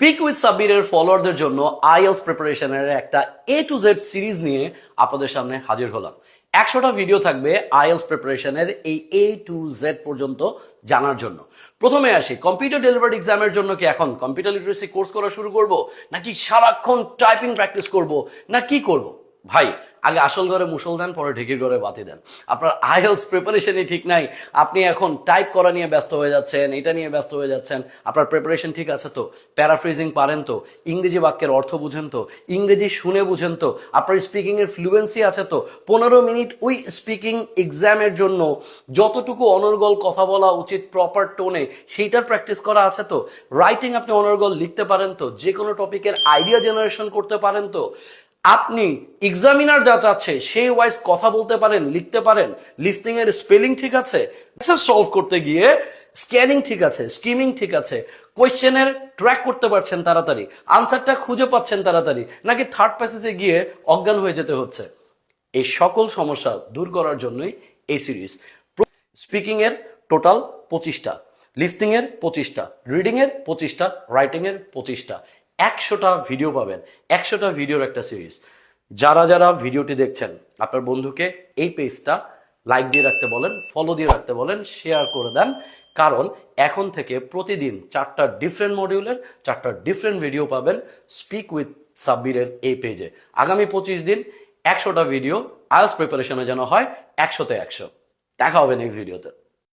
Speak with সাব্বিরের ফলোয়ারদের জন্য IELTS প্রিপারেশনের একটা এ টু জেড সিরিজ নিয়ে আপনাদের সামনে হাজির হলাম। 100টা ভিডিও থাকবে আইএলস প্রিপারেশনের এই এ টু জেড পর্যন্ত জানার জন্য। প্রথমে আসি, কম্পিউটার ডেলিভার্ড এক্সামের জন্য কি এখন কম্পিউটার লিটারেসি কোর্স করা শুরু করব, নাকি সারাক্ষণ টাইপিং প্র্যাকটিস করব, না কি করব? ভাই, আগে আসল ঘরে মুসল দেন, পরে ঢেকির ঘরে বাতি দেন। আপনার আইএলস প্রিপারেশনই ঠিক নাই, আপনি এখন টাইপ করা নিয়ে ব্যস্ত হয়ে যাচ্ছেন, এটা নিয়ে ব্যস্ত হয়ে যাচ্ছেন। আপনার প্রিপারেশন ঠিক আছে তো? প্যারাফ্রেজিং পারেন তো? ইংরেজি বাক্যের অর্থ বুঝেন তো? ইংরেজি শুনে বুঝেন তো? আপনার স্পিকিং এর ফ্লুয়েন্সি আছে তো? 15 মিনিট ওই স্পিকিং এক্সামের জন্য যতটুকু অনর্গল কথা বলা উচিত প্রপার টোনে, সেইটার প্র্যাকটিস করা আছে তো? রাইটিং আপনি অনর্গল লিখতে পারেন তো? যে কোনো টপিকের আইডিয়া জেনারেশন করতে পারেন তো? আপনি এক্সামিনার যা চাচ্ছে সেই ওয়াইজ কথা বলতে পারেন, লিখতে পারেন? লিসনিং এর স্পেলিং ঠিক আছে? সলভ করতে গিয়ে স্ক্যানিং ঠিক আছে, স্কিমিং ঠিক আছে, কোয়েশ্চেনের ট্র্যাক করতে পারছেন তাড়াতাড়ি, আনসারটা খুঁজে পাচ্ছেন তাড়াতাড়ি, নাকি থার্ড প্যাসেজে গিয়ে অজ্ঞান হয়ে যেতে হচ্ছে? এই সকল সমস্যা দূর করার জন্যই এই সিরিজ। স্পিকিং এর টোটাল 25টা, লিসনিং এর 25টা, রিডিং এর 25টা, রাইটিং এর 25টা, 100টা ভিডিও পাবেন। 100টা ভিডিওর একটা সিরিজ। যারা যারা ভিডিওটি দেখছেন, আপনার বন্ধুকে এই পেজটা লাইক দিয়ে রাখতে বলেন, ফলো দিয়ে রাখতে বলেন, শেয়ার করে দেন। কারণ এখন থেকে প্রতিদিন 4টা ডিফারেন্ট মডিউলের 4টা ডিফারেন্ট ভিডিও পাবেন স্পিক উইথ সাব্বিরের এই পেজে। আগামী 25 দিন 100টা ভিডিও আইএলটিএস প্রিপারেশনে যেন হয় 100তে 100। দেখা হবে নেক্সট ভিডিওতে।